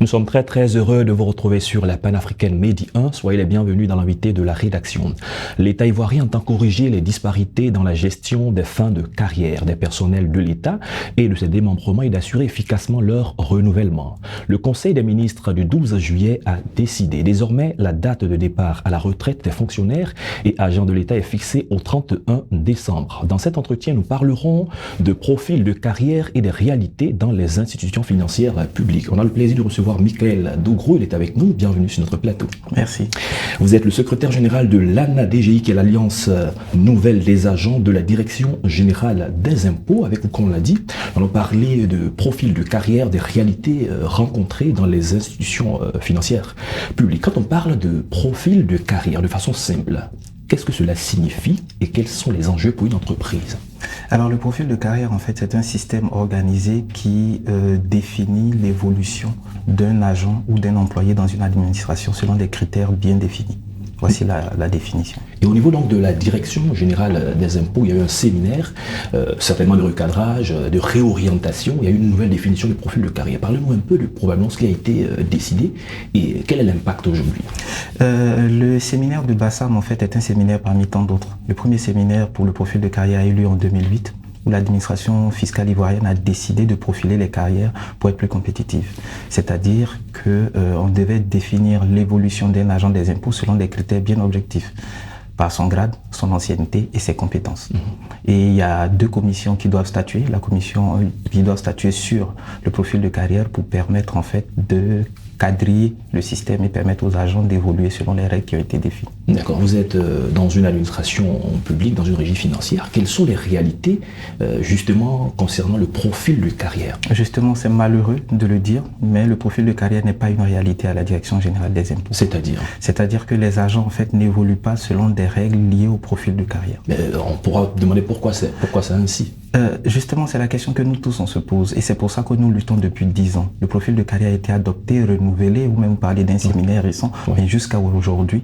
Nous sommes très heureux de vous retrouver sur la panafricaine Medi 1. Soyez les bienvenus dans l'invité de la rédaction. L'État ivoirien entend corriger les disparités dans la gestion des fins de carrière des personnels de l'État et de ses démembrements et d'assurer efficacement leur renouvellement. Le Conseil des ministres du 12 juillet a décidé. Désormais, la date de départ à la retraite des fonctionnaires et agents de l'État est fixée au 31 décembre. Dans cet entretien, nous parlerons de profil de carrière et des réalités dans les institutions financières publiques. On a le plaisir de recevoir Michael Dougrou, il est avec nous, bienvenue sur notre plateau. Merci. Vous êtes le secrétaire général de l'ANA-DGI, qui est l'Alliance Nouvelle des Agents de la Direction Générale des Impôts. Avec vous, comme on l'a dit, on va parler de profil de carrière, des réalités rencontrées dans les institutions financières publiques. Quand on parle de profil de carrière, de façon simple, qu'est-ce que cela signifie et quels sont les enjeux pour une entreprise ? Alors le profil de carrière, en fait, c'est un système organisé qui définit l'évolution d'un agent ou d'un employé dans une administration selon des critères bien définis. Voici la définition. Et au niveau donc de la Direction Générale des Impôts, il y a eu un séminaire, certainement de recadrage, de réorientation. Il y a eu une nouvelle définition du profil de carrière. Parlez-nous un peu de probablement ce qui a été décidé et quel est l'impact aujourd'hui. Le séminaire de Bassam, en fait, est un séminaire parmi tant d'autres. Le premier séminaire pour le profil de carrière a eu lieu en 2008. Où l'administration fiscale ivoirienne a décidé de profiler les carrières pour être plus compétitive. C'est-à-dire qu'on devait définir l'évolution d'un agent des impôts selon des critères bien objectifs, par son grade, son ancienneté et ses compétences. Et il y a deux commissions qui doivent statuer. La commission qui doit statuer sur le profil de carrière pour permettre en fait de quadriller le système et permettre aux agents d'évoluer selon les règles qui ont été définies. D'accord, vous êtes dans une administration publique, dans une régie financière. Quelles sont les réalités justement concernant le profil de carrière ? Justement, c'est malheureux de le dire, mais le profil de carrière n'est pas une réalité à la Direction Générale des Impôts. C'est-à-dire que les agents en fait n'évoluent pas selon des règles liées au profil de carrière. Mais on pourra demander pourquoi c'est ainsi. Justement, c'est la question que nous tous on se pose et c'est pour ça que nous luttons depuis 10 ans. Le profil de carrière a été adopté, renouvelé, ou même parler d'un séminaire récent, mais jusqu'à aujourd'hui,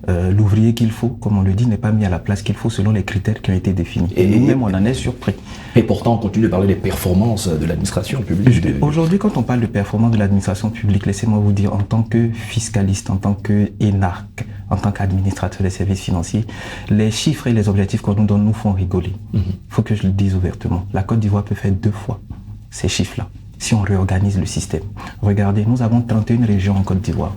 l'ouvrier qu'il faut, comme on le dit, n'est pas mis à la place qu'il faut selon les critères qui ont été définis. Et nous-mêmes, on en est surpris. Et pourtant, on continue de parler des performances de l'administration publique. Aujourd'hui, quand on parle de performance de l'administration publique, laissez-moi vous dire, en tant que fiscaliste, en tant que énarque, en tant qu'administrateur des services financiers, les chiffres et les objectifs qu'on nous donne nous font rigoler. Il faut que je le dise ouvertement. La Côte d'Ivoire peut faire 2 fois ces chiffres-là, si on réorganise le système. Regardez, nous avons 31 régions en Côte d'Ivoire.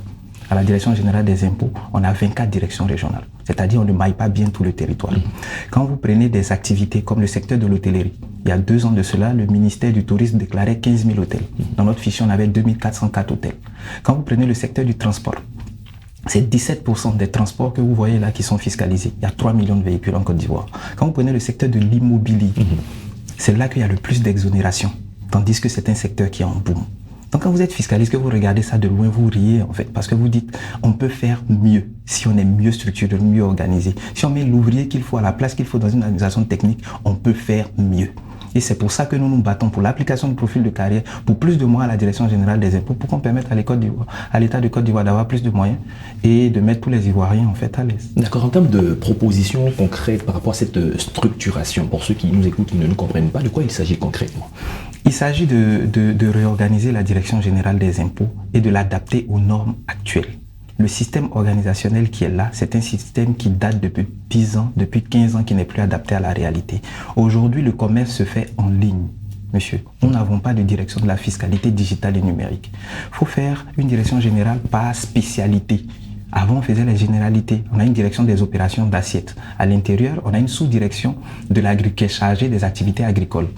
À la Direction Générale des Impôts, on a 24 directions régionales. C'est-à-dire on ne maille pas bien tout le territoire. Quand vous prenez des activités comme le secteur de l'hôtellerie, il y a 2 ans de cela, le ministère du Tourisme déclarait 15 000 hôtels. Dans notre fichier, on avait 2404 hôtels. Quand vous prenez le secteur du transport, c'est 17% des transports que vous voyez là qui sont fiscalisés. Il y a 3 millions de véhicules en Côte d'Ivoire. Quand vous prenez le secteur de l'immobilier, c'est là qu'il y a le plus d'exonération, tandis que c'est un secteur qui est en boom. Donc quand vous êtes fiscaliste, que vous regardez ça de loin, vous riez en fait, parce que vous dites on peut faire mieux si on est mieux structuré, mieux organisé. Si on met l'ouvrier qu'il faut à la place qu'il faut dans une administration technique, on peut faire mieux. Et c'est pour ça que nous nous battons pour l'application du profil de carrière, pour plus de moyens à la Direction Générale des Impôts, pour qu'on permette à l'État de Côte d'Ivoire d'avoir plus de moyens et de mettre tous les Ivoiriens en fait à l'aise. D'accord, en termes de propositions concrètes par rapport à cette structuration, pour ceux qui nous écoutent, qui ne nous comprennent pas, de quoi il s'agit concrètement ? Il s'agit de réorganiser la Direction Générale des Impôts et de l'adapter aux normes actuelles. Le système organisationnel qui est là, c'est un système qui date depuis 10 ans, depuis 15 ans, qui n'est plus adapté à la réalité. Aujourd'hui, le commerce se fait en ligne. Monsieur, nous n'avons pas de direction de la fiscalité digitale et numérique. Il faut faire une direction générale par spécialité. Avant, on faisait les généralités. On a une direction des opérations d'assiette. À l'intérieur, on a une sous-direction de l'agriculture chargée des activités agricoles.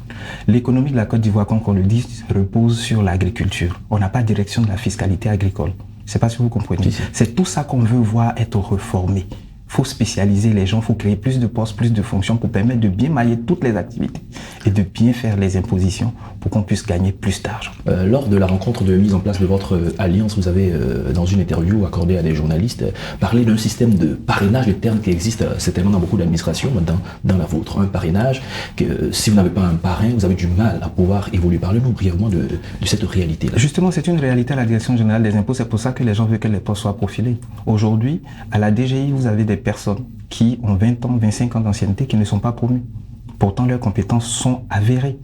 L'économie de la Côte d'Ivoire, comme on le dit, repose sur l'agriculture. On n'a pas de direction de la fiscalité agricole. Je ne sais pas si vous comprenez. C'est tout ça qu'on veut voir être reformé. Il faut spécialiser les gens, il faut créer plus de postes, plus de fonctions pour permettre de bien mailler toutes les activités et de bien faire les impositions pour qu'on puisse gagner plus d'argent. Lors de la rencontre de mise en place de votre alliance, vous avez, dans une interview accordée à des journalistes, parlé d'un système de parrainage, le terme qui existe certainement dans beaucoup d'administrations, dans la vôtre. Un parrainage, que si vous n'avez pas un parrain, vous avez du mal à pouvoir évoluer. Parlez-nous brièvement de cette réalité-là. Justement, c'est une réalité à la Direction Générale des Impôts, c'est pour ça que les gens veulent que les postes soient profilés. Aujourd'hui, à la DGI, vous avez des personnes qui ont 20 ans, 25 ans d'ancienneté qui ne sont pas promues. Pourtant, leurs compétences sont avérées.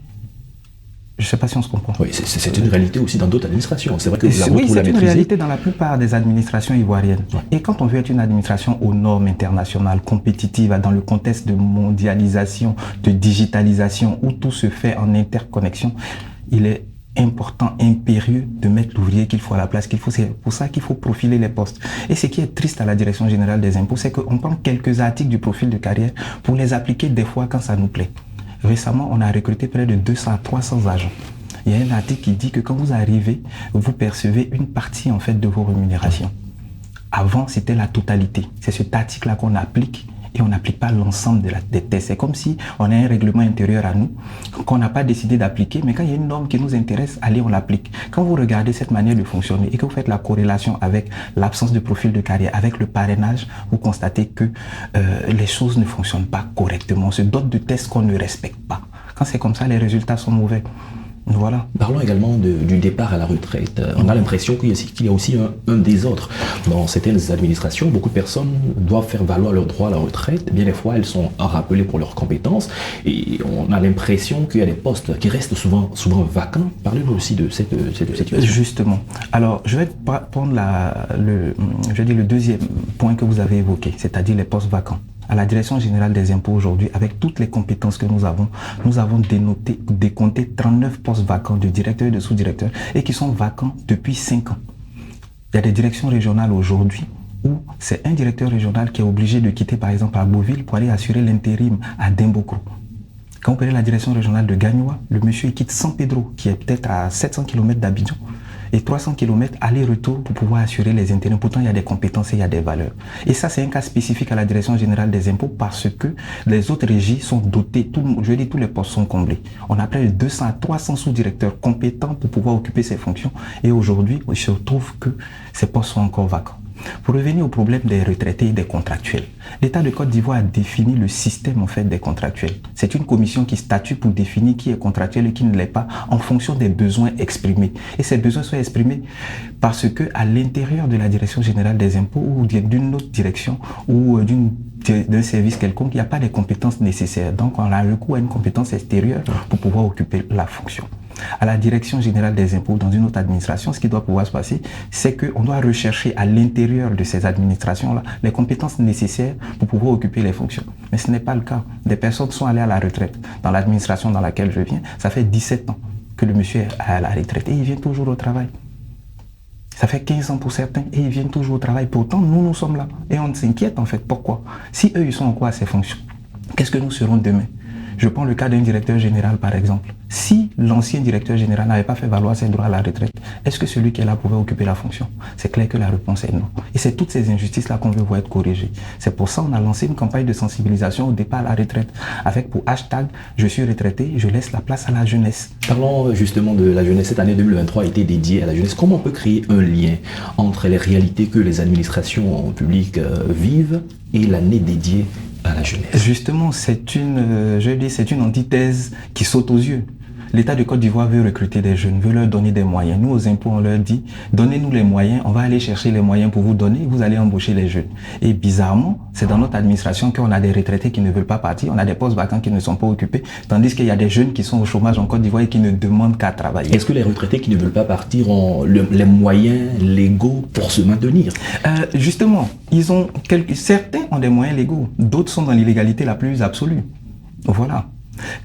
Je ne sais pas si on se comprend. Oui, c'est une réalité aussi dans d'autres administrations. C'est vrai que vous la oui, c'est une maîtriser. réalité dans la plupart des administrations ivoiriennes. Ouais. Et quand on veut être une administration aux normes internationales, compétitive, dans le contexte de mondialisation, de digitalisation, où tout se fait en interconnexion, il est important, impérieux de mettre l'ouvrier qu'il faut à la place qu'il faut. C'est pour ça qu'il faut profiler les postes. Et ce qui est triste à la Direction générale des impôts, c'est qu'on prend quelques articles du profil de carrière pour les appliquer des fois quand ça nous plaît. Récemment, on a recruté près de 200 à 300 agents. Il y a un article qui dit que quand vous arrivez, vous percevez une partie en fait de vos rémunérations. Avant, c'était la totalité. C'est cet article-là qu'on applique et on n'applique pas l'ensemble des tests. C'est comme si on a un règlement intérieur à nous qu'on n'a pas décidé d'appliquer, mais quand il y a une norme qui nous intéresse, allez, on l'applique. Quand vous regardez cette manière de fonctionner et que vous faites la corrélation avec l'absence de profil de carrière, avec le parrainage, vous constatez que les choses ne fonctionnent pas correctement. On se dote de tests qu'on ne respecte pas. Quand c'est comme ça, les résultats sont mauvais. Voilà. Parlons également du départ à la retraite. On a l'impression qu'il y a aussi un désordre. Dans certaines administrations, beaucoup de personnes doivent faire valoir leur droit à la retraite. Bien des fois, elles sont rappelées pour leurs compétences. Et on a l'impression qu'il y a des postes qui restent souvent vacants. Parlez-nous aussi de cette situation. Justement. Alors, je vais prendre le deuxième point que vous avez évoqué, c'est-à-dire les postes vacants. À la Direction générale des impôts aujourd'hui, avec toutes les compétences que nous avons décompté 39 postes vacants de directeurs et de sous-directeurs et qui sont vacants depuis 5 ans. Il y a des directions régionales aujourd'hui où c'est un directeur régional qui est obligé de quitter par exemple à Beauville pour aller assurer l'intérim à Dembocro. Quand vous prenez la direction régionale de Gagnoa, le monsieur il quitte San Pedro qui est peut-être à 700 km d'Abidjan et 300 km aller-retour pour pouvoir assurer les intérêts. Pourtant, il y a des compétences et il y a des valeurs. Et ça, c'est un cas spécifique à la Direction générale des impôts parce que les autres régies sont dotées, tous les postes sont comblés. On a près de 200 à 300 sous-directeurs compétents pour pouvoir occuper ces fonctions. Et aujourd'hui, il se trouve que ces postes sont encore vacants. Pour revenir au problème des retraités et des contractuels, l'État de Côte d'Ivoire a défini le système en fait des contractuels. C'est une commission qui statue pour définir qui est contractuel et qui ne l'est pas en fonction des besoins exprimés. Et ces besoins sont exprimés parce que à l'intérieur de la Direction générale des impôts ou d'une autre direction ou d'un service quelconque, il n'y a pas les compétences nécessaires. Donc on a recours à une compétence extérieure pour pouvoir occuper la fonction. À la Direction générale des impôts, dans une autre administration, ce qui doit pouvoir se passer, c'est qu'on doit rechercher à l'intérieur de ces administrations-là les compétences nécessaires pour pouvoir occuper les fonctions. Mais ce n'est pas le cas. Des personnes sont allées à la retraite dans l'administration dans laquelle je viens. Ça fait 17 ans que le monsieur est à la retraite et il vient toujours au travail. Ça fait 15 ans pour certains et ils viennent toujours au travail. Pourtant, nous sommes là et on s'inquiète en fait. Pourquoi? Si eux, ils sont encore à ces fonctions, qu'est-ce que nous serons demain? Je prends le cas d'un directeur général par exemple. Si l'ancien directeur général n'avait pas fait valoir ses droits à la retraite, est-ce que celui qui est là pouvait occuper la fonction? C'est clair que la réponse est non. Et c'est toutes ces injustices-là qu'on veut voir être corrigées. C'est pour ça qu'on a lancé une campagne de sensibilisation au départ à la retraite, avec pour hashtag « Je suis retraité, je laisse la place à la jeunesse ». Parlons justement de la jeunesse. Cette année 2023 a été dédiée à la jeunesse. Comment on peut créer un lien entre les réalités que les administrations publiques vivent et l'année dédiée à la jeunesse? Justement, c'est une antithèse qui saute aux yeux. L'État de Côte d'Ivoire veut recruter des jeunes, veut leur donner des moyens. Nous, aux impôts, on leur dit, donnez-nous les moyens, on va aller chercher les moyens pour vous donner, vous allez embaucher les jeunes. Et bizarrement, c'est dans notre administration qu'on a des retraités qui ne veulent pas partir, on a des postes vacants qui ne sont pas occupés, tandis qu'il y a des jeunes qui sont au chômage en Côte d'Ivoire et qui ne demandent qu'à travailler. Est-ce que les retraités qui ne veulent pas partir ont les moyens légaux pour se maintenir? Justement, certains ont des moyens légaux, d'autres sont dans l'illégalité la plus absolue. Voilà.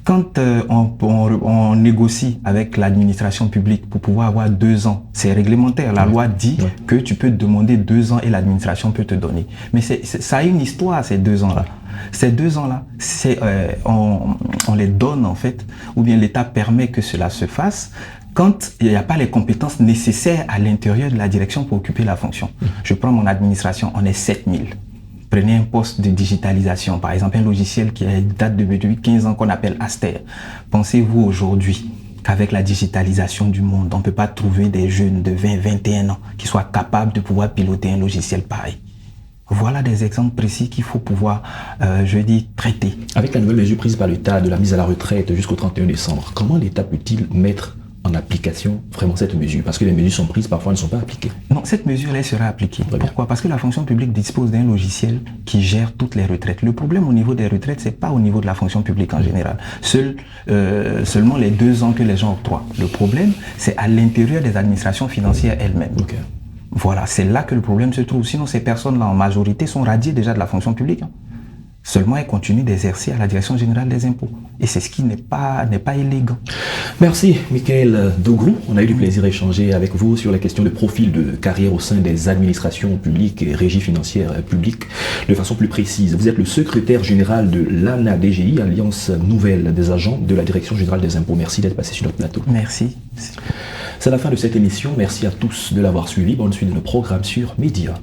Quand on négocie avec l'administration publique pour pouvoir avoir 2 ans, c'est réglementaire. La loi dit que tu peux demander 2 ans et l'administration peut te donner. Mais ça a une histoire, ces 2 ans-là. Ces 2 ans-là, on les donne en fait, ou bien l'État permet que cela se fasse quand il n'y a pas les compétences nécessaires à l'intérieur de la direction pour occuper la fonction. Je prends mon administration, on est 7000. Prenez un poste de digitalisation, par exemple un logiciel qui date depuis 15 ans qu'on appelle Aster. Pensez-vous aujourd'hui qu'avec la digitalisation du monde, on ne peut pas trouver des jeunes de 20, 21 ans qui soient capables de pouvoir piloter un logiciel pareil? Voilà des exemples précis qu'il faut pouvoir, traiter. Avec la nouvelle mesure prise par l'État de la mise à la retraite jusqu'au 31 décembre, comment l'État peut-il mettre en application vraiment cette mesure? Parce que les mesures sont prises, parfois elles ne sont pas appliquées. Non, cette mesure, elle sera appliquée. Pourquoi? Parce que la fonction publique dispose d'un logiciel qui gère toutes les retraites. Le problème au niveau des retraites, c'est pas au niveau de la fonction publique en général. Seulement les 2 ans que les gens octroient. Le problème, c'est à l'intérieur des administrations financières elles-mêmes. Okay. Voilà, c'est là que le problème se trouve. Sinon, ces personnes-là, en majorité, sont radiées déjà de la fonction publique. Seulement, elles continuent d'exercer à la Direction générale des impôts. Et c'est ce qui n'est pas élégant. Merci, Michael Dogrou. On a eu du plaisir d'échanger avec vous sur la question de profil de carrière au sein des administrations publiques et régies financières publiques de façon plus précise. Vous êtes le secrétaire général de l'ANADGI, Alliance Nouvelle des agents de la Direction générale des impôts. Merci d'être passé sur notre plateau. Merci. C'est la fin de cette émission. Merci à tous de l'avoir suivi. Bonne suite de nos programmes sur Média.